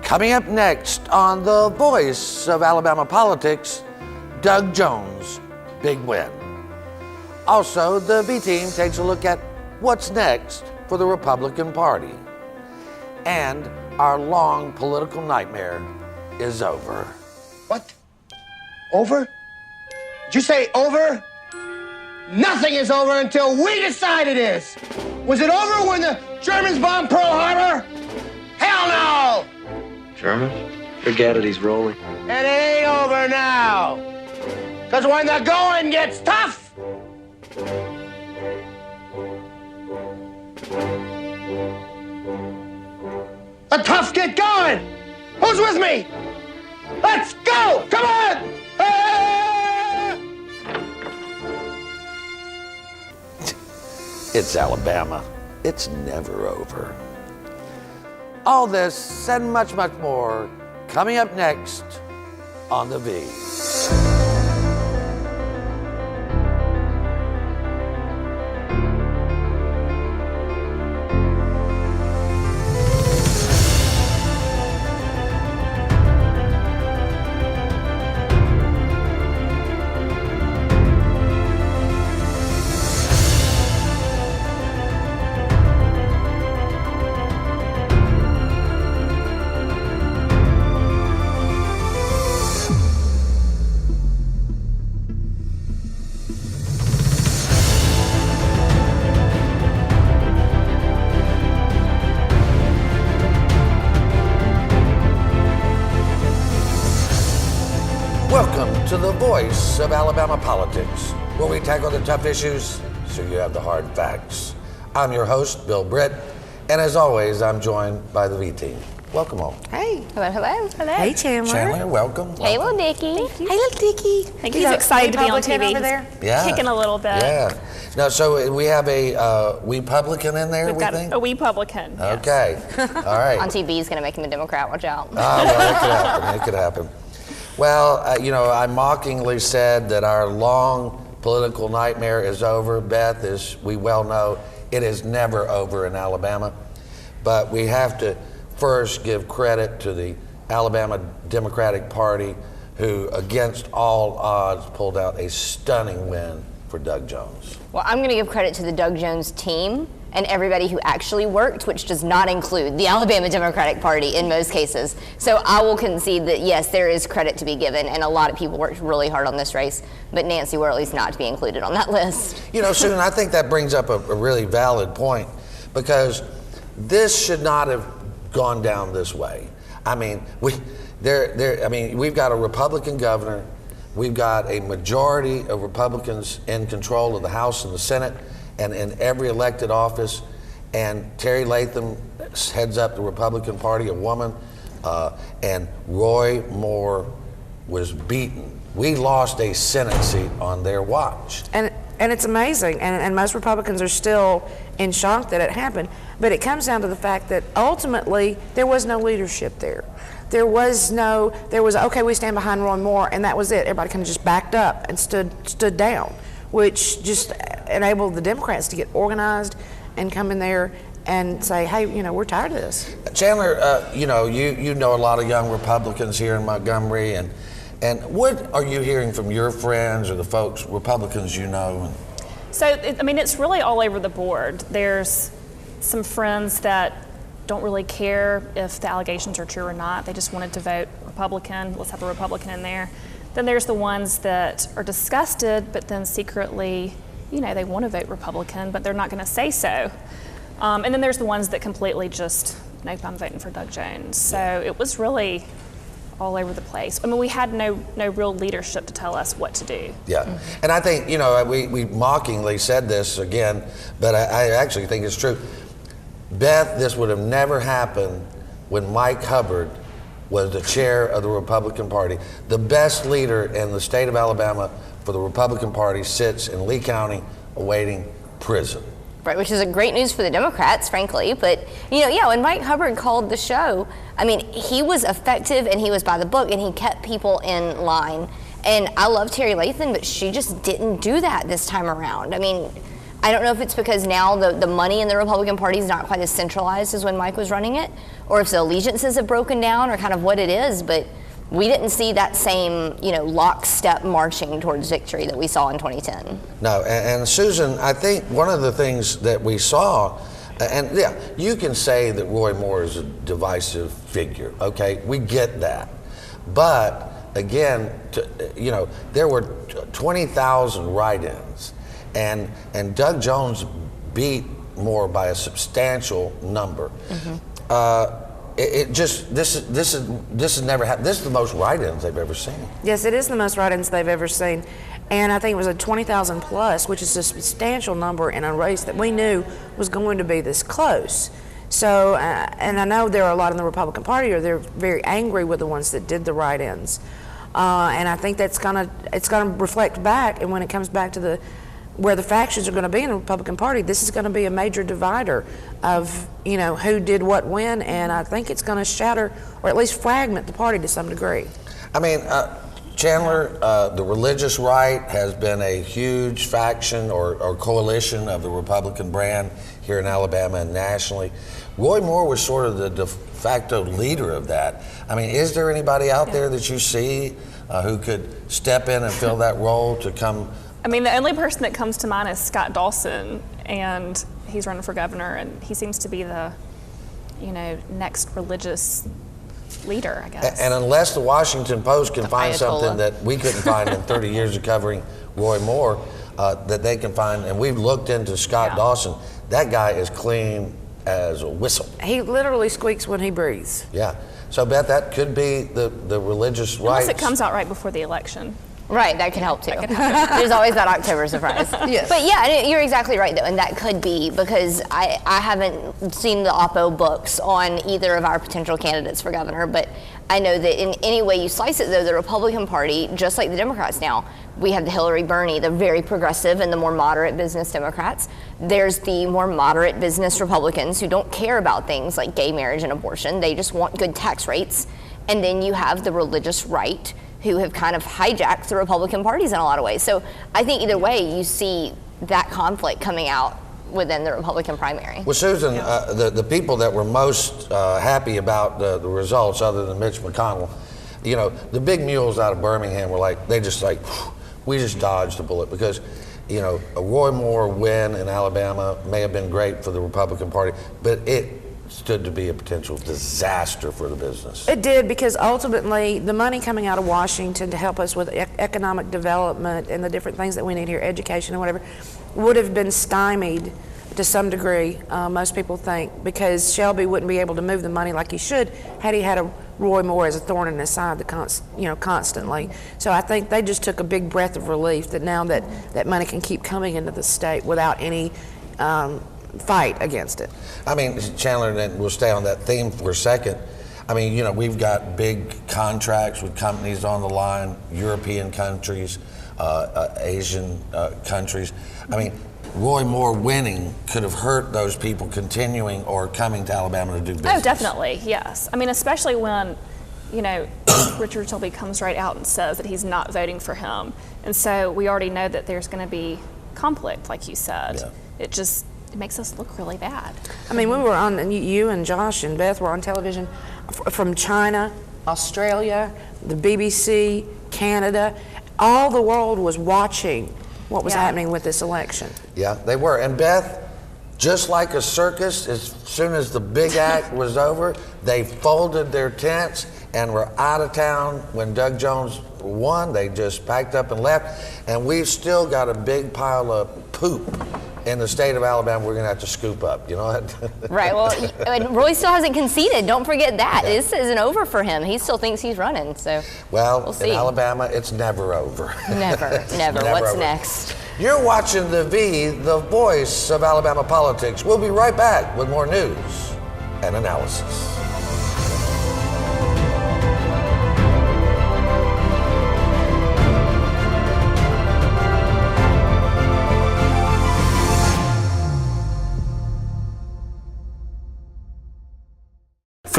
Coming up next on The Voice of Alabama Politics, Doug Jones' big win. Also, the V-Team takes a look at what's next for the Republican Party. And our long political nightmare is over. What? Over? Did you say over? Nothing is over until we decide it is. Was it over when the Germans bombed Pearl Harbor? Hell no! German? Forget it, he's rolling. And it ain't over now. Because when the going gets tough, the tough get going. Who's with me? Let's go! Come on! Ah! It's Alabama. It's never over. All this and much, much more coming up next on The V. Welcome to The Voice of Alabama Politics, where we tackle the tough issues so you have the hard facts. I'm your host, Bill Britt, and as always, I'm joined by the V-Team. Welcome all. Hey. Hello, hello. Hello. Hey, Chandler. Welcome. Welcome. Hey, little Dickie. Hey, little Dickie. I think he's excited to be on TV. Over there? Yeah. Kicking a little bit. Yeah. No, so we have a Republican in there, We've got think? a Republican. Yes. Okay. All right. On TV, he's going to make him a Democrat. Watch out. Well, it could happen. It could happen. Well, I mockingly said that our long political nightmare is over. Beth, as we well know, it is never over in Alabama. But we have to first give credit to the Alabama Democratic Party, who, against all odds, pulled out a stunning win for Doug Jones. Well, I'm going to give credit to the Doug Jones team and everybody who actually worked, which does not include the Alabama Democratic Party in most cases. So I will concede that, yes, there is credit to be given, and a lot of people worked really hard on this race, but Nancy Worley's not to be included on that list. Susan, I think that brings up a really valid point, because this should not have gone down this way. I mean, we've got a Republican governor, we've got a majority of Republicans in control of the House and the Senate, and in every elected office, and Terry Latham heads up the Republican Party, a woman, and Roy Moore was beaten. We lost a Senate seat on their watch. And it's amazing, and most Republicans are still in shock that it happened, but it comes down to the fact that ultimately there was no leadership there. There was okay, we stand behind Roy Moore, and that was it. Everybody kind of just backed up and stood down, which just enabled the Democrats to get organized and come in there and say, hey, we're tired of this. Chandler, you know a lot of young Republicans here in Montgomery, and what are you hearing from your friends or the folks, Republicans you know? So, it's really all over the board. There's some friends that don't really care if the allegations are true or not. They just wanted to vote Republican. Let's have a Republican in there. Then there's the ones that are disgusted, but then secretly, they want to vote Republican, but they're not going to say so. And then there's the ones that completely just, nope, I'm voting for Doug Jones. So it was really all over the place. We had no real leadership to tell us what to do. Yeah, and I think, we mockingly said this again, but I actually think it's true. Beth, this would have never happened when Mike Hubbard was the chair of the Republican Party. The best leader in the state of Alabama for the Republican Party sits in Lee County awaiting prison. Right, which is a great news for the Democrats, frankly. But, when Mike Hubbard called the show, he was effective and he was by the book and he kept people in line. And I love Terry Latham, but she just didn't do that this time around. I don't know if it's because now the money in the Republican Party is not quite as centralized as when Mike was running it, or if the allegiances have broken down, or kind of what it is, but we didn't see that same, lockstep marching towards victory that we saw in 2010. No, and Susan, I think one of the things that we saw, and yeah, you can say that Roy Moore is a divisive figure, okay? We get that. But again, there were 20,000 write-ins, and Doug Jones beat Moore by a substantial number. This has never happened. This is the most write-ins they've ever seen. Yes, it is the most write-ins they've ever seen. And I think it was a 20,000 plus, which is a substantial number in a race that we knew was going to be this close. So, and I know there are a lot in the Republican Party, or they're very angry with the ones that did the write-ins. And I think it's gonna reflect back, and when it comes back to where the factions are going to be in the Republican Party, this is going to be a major divider of, who did what when, and I think it's going to shatter, or at least fragment the party to some degree. I mean, Chandler, the religious right has been a huge faction or coalition of the Republican brand here in Alabama and nationally. Roy Moore was sort of the de facto leader of that. I mean, is there anybody out there that you see who could step in and fill that role to come? I mean, the only person that comes to mind is Scott Dawson, and he's running for governor, and he seems to be the, next religious leader, I guess. And unless the Washington Post can find Ayatollah. something that we couldn't find in 30 years of covering Roy Moore, that they can find, and we've looked into Scott Dawson, that guy is clean as a whistle. He literally squeaks when he breathes. Yeah. So Beth, that could be the religious right. Unless it comes out right before the election. Right, that could help too. There's always that October surprise. Yes. But yeah, you're exactly right though, and that could be because I haven't seen the Oppo books on either of our potential candidates for governor, but I know that in any way you slice it though, the Republican Party, just like the Democrats now, we have the Hillary Bernie, the very progressive and the more moderate business Democrats. There's the more moderate business Republicans who don't care about things like gay marriage and abortion. They just want good tax rates. And then you have the religious right who have kind of hijacked the Republican parties in a lot of ways. So I think either way, you see that conflict coming out within the Republican primary. Well, Susan, the people that were most happy about the results, other than Mitch McConnell, the big mules out of Birmingham were like, we just dodged a bullet because, a Roy Moore win in Alabama may have been great for the Republican Party, but it stood to be a potential disaster for the business. It did, because ultimately the money coming out of Washington to help us with economic development and the different things that we need here, education and whatever, would have been stymied to some degree, most people think, because Shelby wouldn't be able to move the money like he should had he had a Roy Moore as a thorn in his side constantly. So I think they just took a big breath of relief that now that money can keep coming into the state without any fight against it. I mean, Chandler, and we'll stay on that theme for a second. I mean, we've got big contracts with companies on the line, European countries, Asian countries. I mean, Roy Moore winning could have hurt those people continuing or coming to Alabama to do business. Oh, definitely, yes. I mean, especially when, Richard Shelby comes right out and says that he's not voting for him. And so we already know that there's going to be conflict, like you said. Yeah. It makes us look really bad. I mean, we were on, and you and Josh and Beth were on television from China, Australia, the BBC, Canada. All the world was watching what was happening with this election. Yeah, they were. And Beth, just like a circus, as soon as the big act was over, they folded their tents and were out of town. When Doug Jones won, they just packed up and left. And we've still got a big pile of poop in the state of Alabama we're going to have to scoop up, Right, well, Roy still hasn't conceded. Don't forget that. Yeah. This isn't over for him. He still thinks he's running, so we'll see. In Alabama, it's never over. Never. What's over. Next? You're watching the voice of Alabama politics. We'll be right back with more news and analysis.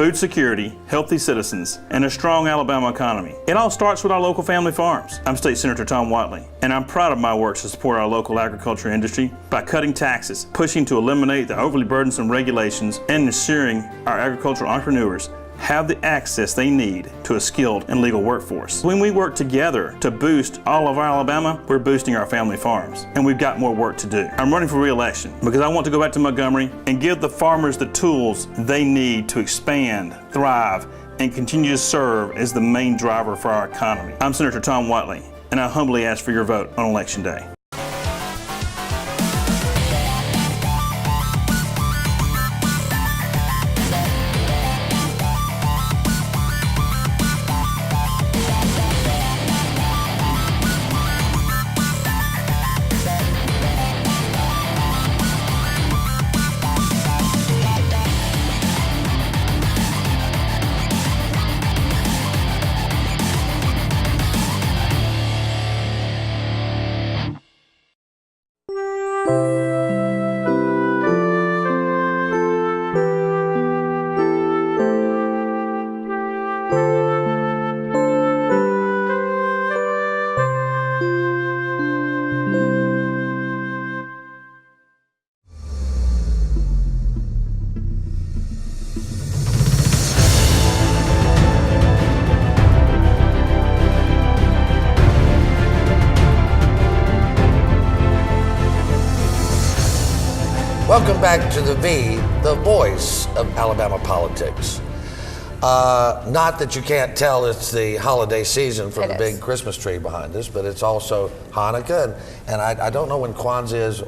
food security, healthy citizens, and a strong Alabama economy. It all starts with our local family farms. I'm State Senator Tom Watley, and I'm proud of my work to support our local agriculture industry by cutting taxes, pushing to eliminate the overly burdensome regulations, and ensuring our agricultural entrepreneurs have the access they need to a skilled and legal workforce. When we work together to boost all of our Alabama, we're boosting our family farms, and we've got more work to do. I'm running for re-election because I want to go back to Montgomery and give the farmers the tools they need to expand, thrive, and continue to serve as the main driver for our economy. I'm Senator Tom Watley, and I humbly ask for your vote on Election Day. Welcome back to the voice of Alabama politics. Not that you can't tell it's the holiday season from the big Christmas tree behind us, but it's also Hanukkah, and I don't know when Kwanzaa is,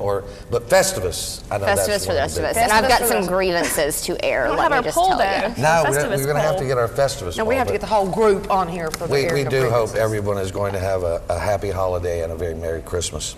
but Festivus. I know Festivus that's for the one rest of of the us. big- And I've got some grievances to air, We don't let have me our just poll tell though. you. No, Festivus we're going to have to poll. get our Festivus. No, we have to get the whole group on here for the We airing of do hope grievances. everyone is going to have a happy holiday and a very Merry Christmas.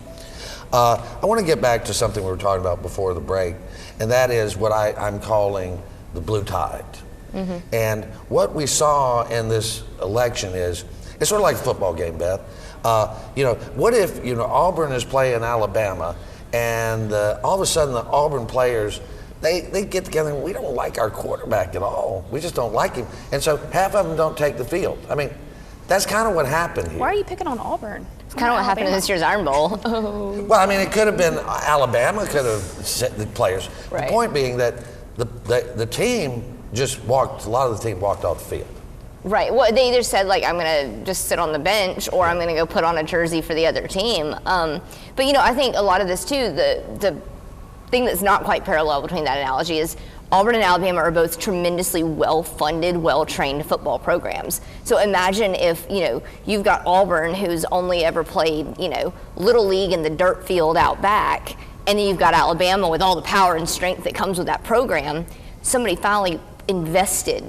I want to get back to something we were talking about before the break, and that is what I'm calling the blue tide. Mm-hmm. And what we saw in this election is, it's sort of like a football game, Beth. What if, Auburn is playing Alabama, and all of a sudden the Auburn players, they get together and we don't like our quarterback at all. We just don't like him. And so half of them don't take the field. I mean, that's kind of what happened here. Why are you picking on Auburn? It's kind of what happened in this year's Iron Bowl. Well, I mean, it could have been Alabama, could have set the players. Right. The point being that the team just walked, a lot of the team walked off the field. Right. Well, they either said, I'm going to just sit on the bench, or I'm going to go put on a jersey for the other team. But, I think a lot of this, too, the thing that's not quite parallel between that analogy is Auburn and Alabama are both tremendously well-funded, well-trained football programs. So imagine if, you've got Auburn, who's only ever played, Little League in the dirt field out back, and then you've got Alabama with all the power and strength that comes with that program. Somebody finally invested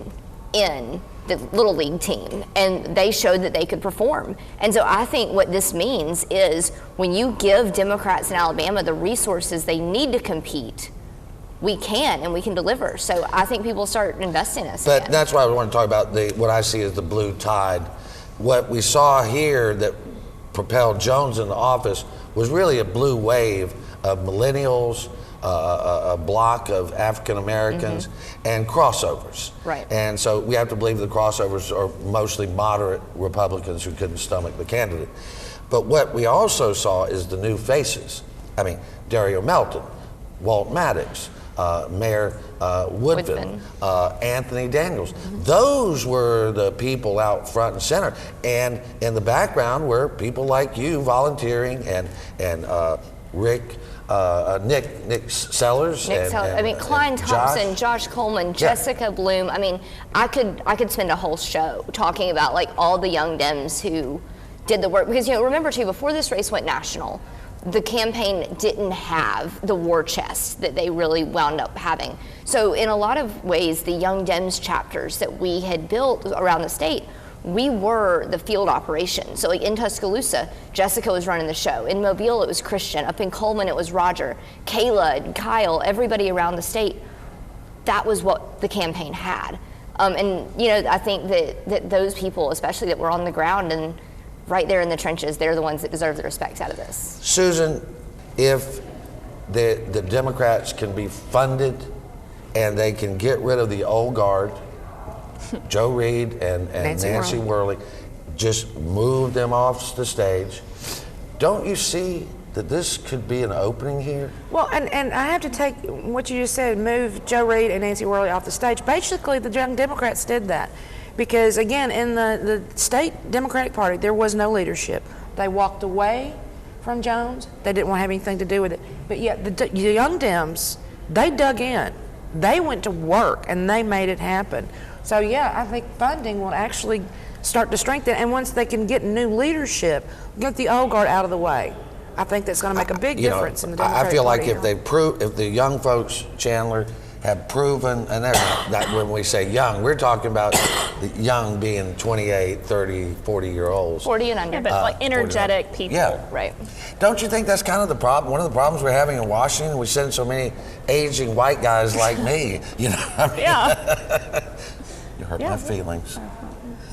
in the Little League team, and they showed that they could perform. And so I think what this means is when you give Democrats in Alabama the resources they need to compete, we can, and we can deliver. So I think people start investing in us But again. that's why I want to talk about what I see as the blue tide. What we saw here that propelled Jones into office was really a blue wave of millennials, a block of African Americans, and crossovers. Right. And so we have to believe the crossovers are mostly moderate Republicans who couldn't stomach the candidate. But what we also saw is the new faces. I mean, Dario Melton, Walt Maddox, Mayor Woodfin, Anthony Daniels. Those were the people out front and center. And in the background were people like you volunteering, and Nick Sellers. Klein Thompson, Josh Coleman, Jessica Bloom. I mean, I could spend a whole show talking about all the young Dems who did the work. Because remember too, before this race went national, the campaign didn't have the war chest that they really wound up having. So in a lot of ways, the Young Dems chapters that we had built around the state, we were the field operation. So in Tuscaloosa, Jessica was running the show. In Mobile, it was Christian. Up in Coleman, it was Roger, Kayla, Kyle, everybody around the state. That was what the campaign had. I think that those people, especially that were on the ground and right there in the trenches, they're the ones that deserve the respect out of this. Susan, if the Democrats can be funded and they can get rid of the old guard, Joe Reed and Nancy Worley, just move them off the stage. Don't you see that this could be an opening here? Well, and I have to take what you just said, move Joe Reed and Nancy Worley off the stage. Basically, the Young Democrats did that. Because, again, in the state Democratic Party, there was no leadership. They walked away from Jones. They didn't want to have anything to do with it. But yet, the Young Dems, they dug in. They went to work, and they made it happen. So, yeah, I think funding will actually start to strengthen. And once they can get new leadership, get the old guard out of the way, I think that's going to make a big difference in the Democratic Party. I feel like if the young folks, Chandler, have proven, and that when we say young, we're talking about the young being 28, 30, 40-year-olds. 40 and under. Yeah, but like energetic people. Yeah. Right. Don't you think that's kind of the problem? One of the problems we're having in Washington, we send so many aging white guys like me. You know, I mean, Yeah. You hurt my feelings.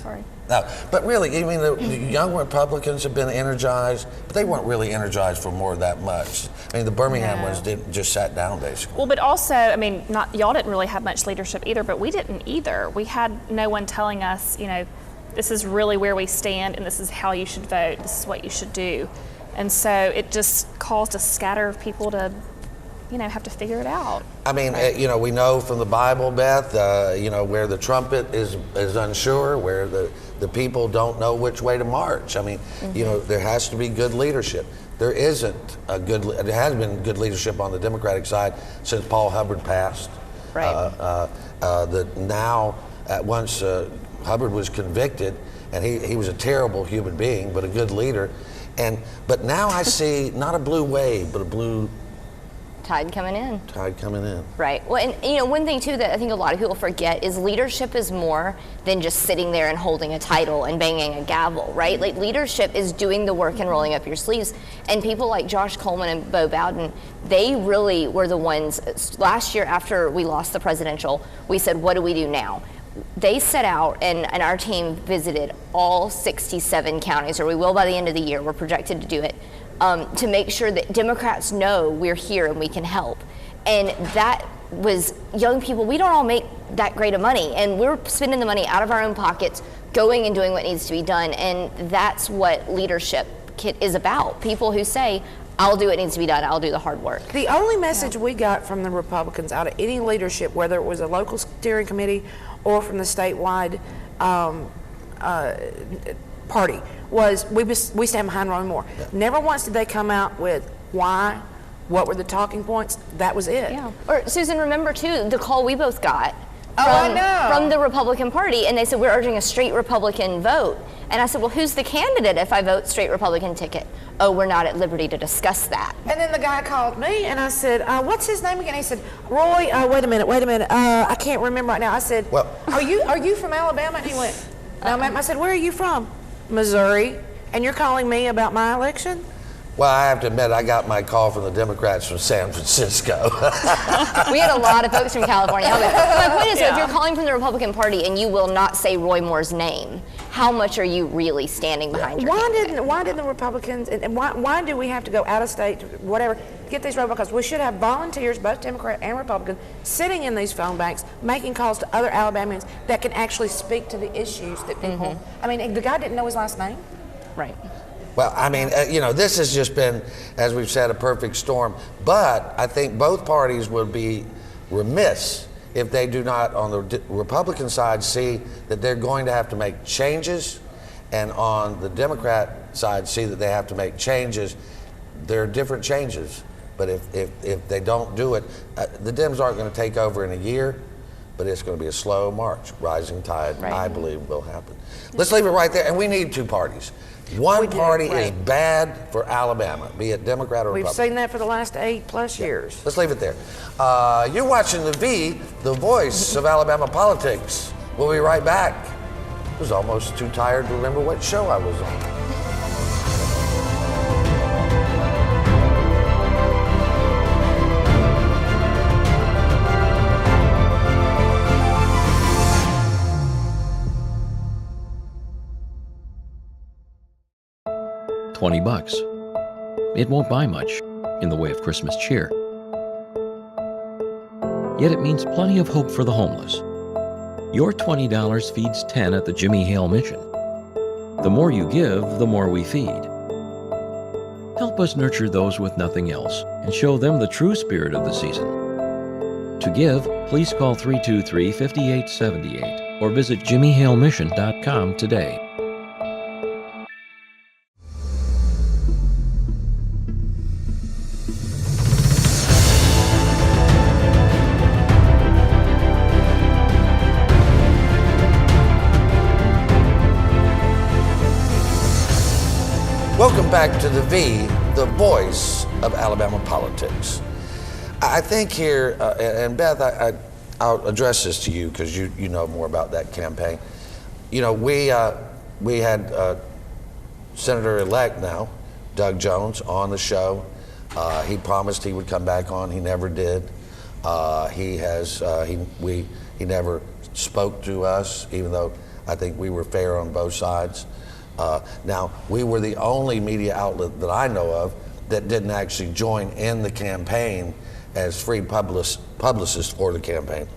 Sorry. No, but really, I mean, the young Republicans have been energized, but they weren't really energized for more that much. I mean, the Birmingham ones just sat down, basically. Well, but also, I mean, y'all didn't really have much leadership either, but we didn't either. We had no one telling us, you know, this is really where we stand and this is how you should vote, this is what you should do. And so it just caused a scatter of people to, you know, have to figure it out. I mean, you know, we know from the Bible, Beth, you know, where the trumpet is unsure, where the people don't know which way to march. I mean, you know, there has to be good leadership. There isn't there has been good leadership on the Democratic side since Paul Hubbard passed. Right. Now, once Hubbard was convicted, and he was a terrible human being, but a good leader. But now I see not a blue wave, but a blue Tide coming in. Right. Well, and you know, one thing too that I think a lot of people forget is leadership is more than just sitting there and holding a title and banging a gavel, right? Like leadership is doing the work and rolling up your sleeves. And people like Josh Coleman and Bo Bowden, they really were the ones. Last year after we lost the presidential, we said, what do we do now? They set out, and our team visited all 67 counties, or we will by the end of the year. We're projected to do it. To make sure that Democrats know we're here and we can help. And that was young people. We don't all make that great of money, and we're spending the money out of our own pockets, going and doing what needs to be done. And that's what leadership is about. People who say, I'll do what needs to be done, I'll do the hard work. The only message we got from the Republicans out of any leadership, whether it was a local steering committee or from the statewide party, was we stand behind Roy Moore. Yeah. Never once did they come out with why, what were the talking points. That was it. Yeah. Or Susan, remember too the call we both got from the Republican Party, and they said we're urging a straight Republican vote. And I said, well, who's the candidate if I vote straight Republican ticket? Oh, we're not at liberty to discuss that. And then the guy called me, and I said, what's his name again? He said, Roy. Wait a minute. I can't remember right now. I said, well, are you from Alabama? And he went, no, ma'am. I said, where are you from? Missouri. And you're calling me about my election? Well, I have to admit, I got my call from the Democrats from San Francisco. We had a lot of folks from California. My point is, if you're calling from the Republican Party and you will not say Roy Moore's name, how much are you really standing behind your candidate? Why didn't the Republicans, and why do we have to go out of state, whatever, get these Republicans? We should have volunteers, both Democrat and Republican, sitting in these phone banks, making calls to other Alabamians that can actually speak to the issues that people, I mean, the guy didn't know his last name. Right. Well, I mean, you know, this has just been, as we've said, a perfect storm. But I think both parties would be remiss if they do not, on the Republican side, see that they're going to have to make changes, and on the Democrat side, see that they have to make changes. There are different changes, but if they don't do it, the Dems aren't going to take over in a year, but it's going to be a slow march. Rising tide, I believe, will happen. Let's leave it right there, and we need two parties. One party is bad for Alabama, be it Democrat or Republican. We've seen that for the last 8+ years. Let's leave it there. You're watching the voice of Alabama politics. We'll be right back. I was almost too tired to remember what show I was on. 20 bucks. It won't buy much in the way of Christmas cheer. Yet it means plenty of hope for the homeless. Your $20 feeds 10 at the Jimmy Hale Mission. The more you give, the more we feed. Help us nurture those with nothing else and show them the true spirit of the season. To give, please call 323-5878 or visit jimmyhalemission.com today. Welcome back to the voice of Alabama politics. I think here, and Beth, I'll address this to you because you know more about that campaign. You know, we had Senator-elect now, Doug Jones, on the show. He promised he would come back on. He never did. He never spoke to us, even though I think we were fair on both sides. Now, we were the only media outlet that I know of that didn't actually join in the campaign as free publicists for the campaign.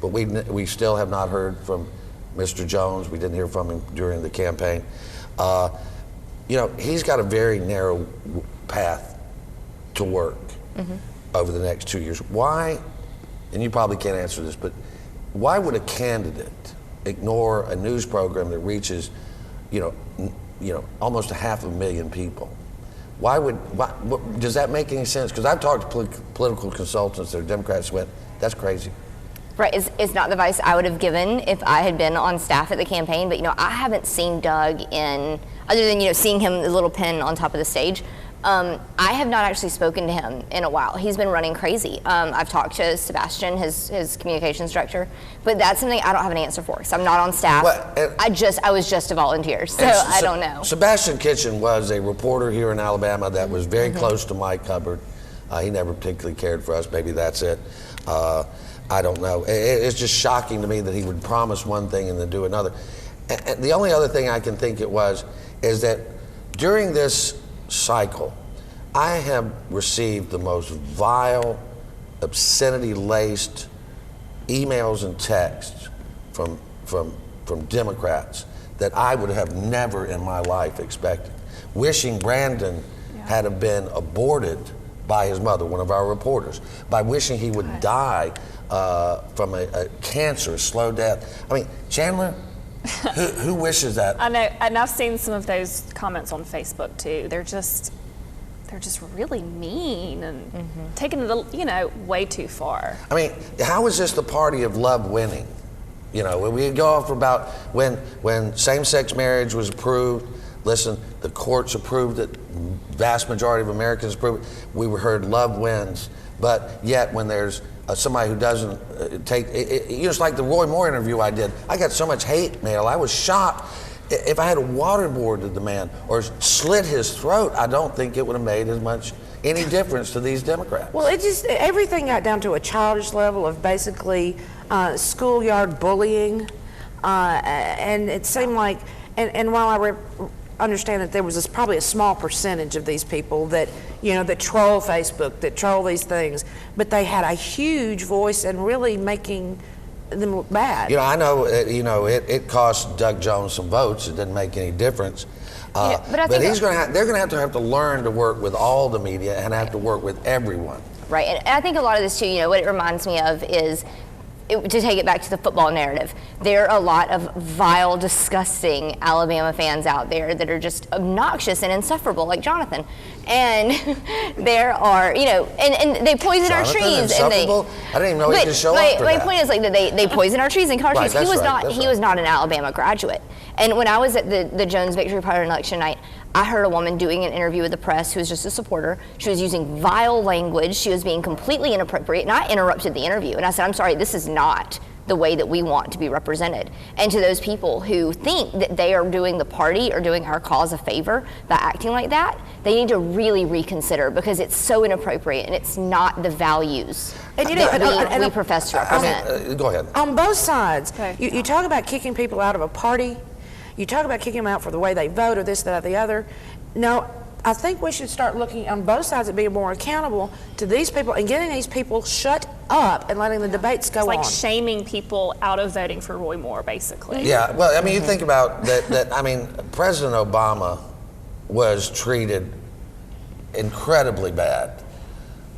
But we still have not heard from Mr. Jones. We didn't hear from him during the campaign. You know, he's got a very narrow path to work over the next 2 years. Why, and you probably can't answer this, but why would a candidate ignore a news program that reaches almost 500,000 people? Why does that make any sense? Because I've talked to political consultants that are Democrats who went, that's crazy. Right, it's not the advice I would have given if I had been on staff at the campaign, but I haven't seen Doug other than seeing him, the little pin on top of the stage. I have not actually spoken to him in a while. He's been running crazy. I've talked to Sebastian, his communications director, but that's something I don't have an answer for because I'm not on staff. I was just a volunteer, so I don't know. Sebastian Kitchen was a reporter here in Alabama that was very close to Mike Hubbard. He never particularly cared for us. Maybe that's it. I don't know. It's just shocking to me that he would promise one thing and then do another. And the only other thing I can think is that during this cycle, I have received the most vile, obscenity-laced emails and texts from Democrats that I would have never in my life expected. Wishing Brandon had have been aborted by his mother, one of our reporters, by wishing he would die from a cancer, slow death. I mean, Chandler, who wishes that? I know, and I've seen some of those comments on Facebook too. They're just really mean and taking it, way too far. I mean, how is this the party of love winning? When we go off about when same-sex marriage was approved. Listen, the courts approved it. Vast majority of Americans approved it. We heard love wins, but yet when there's somebody who doesn't take it, it's like the Roy Moore interview I did. I got so much hate mail. I was shocked. If I had waterboarded the man or slit his throat, I don't think it would have made any difference to these Democrats. Well, everything got down to a childish level of basically schoolyard bullying, and it seemed like, and while I understand that there was probably a small percentage of these people that that troll Facebook, that troll these things, but they had a huge voice and really making them look bad. I know. It cost Doug Jones some votes. It didn't make any difference. But he's they're going to have to learn to work with all the media and have to work with everyone. Right, and I think a lot of this too. What it reminds me of is. To take it back to the football narrative, there are a lot of vile, disgusting Alabama fans out there that are just obnoxious and insufferable, like Jonathan. And there are, and they poison our trees. And I didn't even know he could show up for my point is that they poison our trees and cut our trees. He was not an Alabama graduate. And when I was at the Jones Victory Party election night, I heard a woman doing an interview with the press who was just a supporter. She was using vile language. She was being completely inappropriate. And I interrupted the interview. And I said, I'm sorry, this is not the way that we want to be represented. And to those people who think that they are doing the party or doing our cause a favor by acting like that, they need to really reconsider because it's so inappropriate and it's not the values that we profess to represent. Go ahead. On both sides, you talk about kicking people out of a party. You talk about kicking them out for the way they vote or this, that, or the other. No, I think we should start looking on both sides at being more accountable to these people and getting these people shut up and letting the debates go It's like on. shaming people out of voting for Roy Moore, basically. Yeah, well, I mean, you think about that, I mean, President Obama was treated incredibly bad.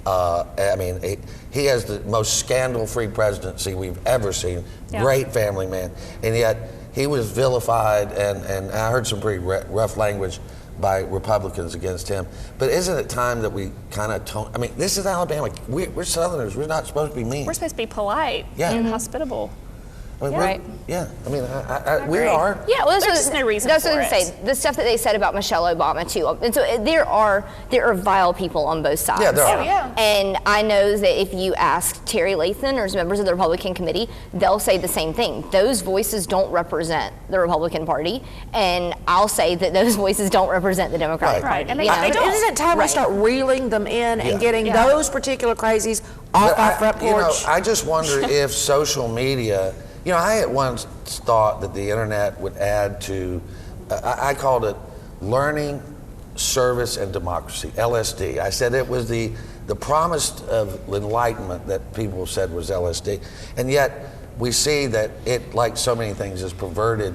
I mean, he has the most scandal-free presidency we've ever seen. Yeah. Great family man. And yet, he was vilified, and I heard some pretty rough language by Republicans against him. But isn't it time that we kind of tone? I mean, this is Alabama. We're Southerners. We're not supposed to be mean. We're supposed to be polite and hospitable. I mean, Yeah. we're- Right. Yeah, I mean, we agree. are. Yeah, well, There's just no reason that's what for I was gonna it. say. The stuff that they said about Michelle Obama too, and so there are vile people on both sides. Yeah, there are. Oh, yeah. And I know that if you ask Terry Lathan or members of the Republican committee, they'll say the same thing. Those voices don't represent the Republican Party, and I'll say that those voices don't represent the Democratic Right. Party. Right, and they you know? don't. Isn't it time we Right. start reeling them in and Yeah. getting Yeah. those particular crazies off But our front you know, porch? I just wonder if social media, you know, I at once thought that the internet would add to, I called it learning, service, and democracy, LSD. I said it was the promise of enlightenment that people said was LSD. And yet we see that it, like so many things, is perverted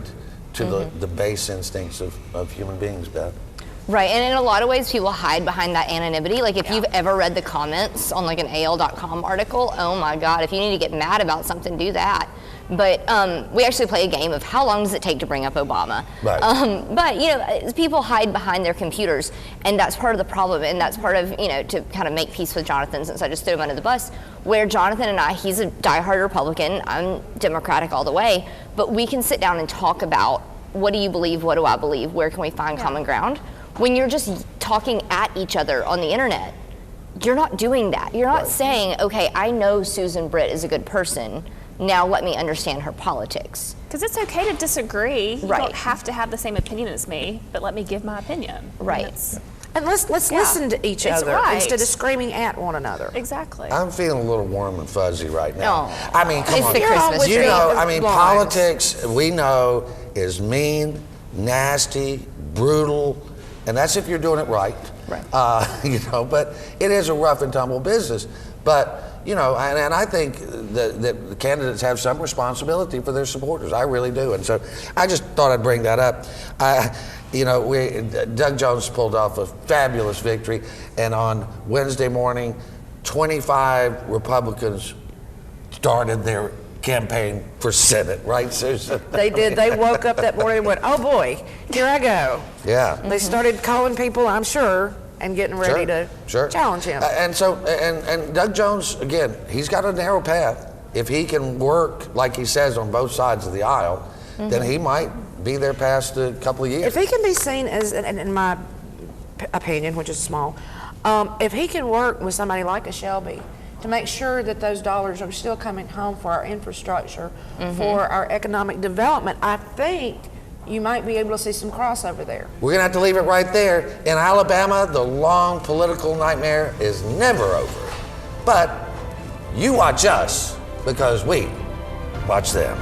to the base instincts of human beings, Beth. Right, and in a lot of ways, people hide behind that anonymity. Like if you've ever read the comments on like an AL.com article, oh my God, if you need to get mad about something, do that. But we actually play a game of how long does it take to bring up Obama? Right. But you know, people hide behind their computers, and that's part of the problem, and that's part of, you know, to kind of make peace with Jonathan, since I just threw him under the bus, where Jonathan and I, he's a diehard Republican, I'm Democratic all the way, but we can sit down and talk about what do you believe, what do I believe, where can we find common ground? When you're just talking at each other on the internet, you're not doing that. You're not saying, okay, I know Susan Britt is a good person, now let me understand her politics. Because it's okay to disagree. You Right. don't have to have the same opinion as me, but let me give my opinion. Right. And let's listen to each It's other right. instead of screaming at one another. Exactly. I'm feeling a little warm and fuzzy right now. Oh. I mean, come It's on. the Christmas You tree. know, I mean, Lines. politics, we know, is mean, nasty, brutal, and that's if you're doing it right. Right. You know, but it is a rough and tumble business. But, you know, and I think that the candidates have some responsibility for their supporters. I really do. And so I just thought I'd bring that up. You know, Doug Jones pulled off a fabulous victory, and on Wednesday morning, 25 Republicans started their campaign for Senate, right, Susan? They did. They woke up that morning and went, oh boy, here I go. Yeah. They started calling people, I'm sure, and getting ready to challenge him. And so, and Doug Jones, again, he's got a narrow path. If he can work, like he says, on both sides of the aisle, then he might be there past a couple of years. If he can be seen as, in my opinion, which is small, if he can work with somebody like a Shelby to make sure that those dollars are still coming home for our infrastructure, for our economic development, I think you might be able to see some crossover there. We're gonna have to leave it right there. In Alabama, the long political nightmare is never over. But you watch us, because we watch them.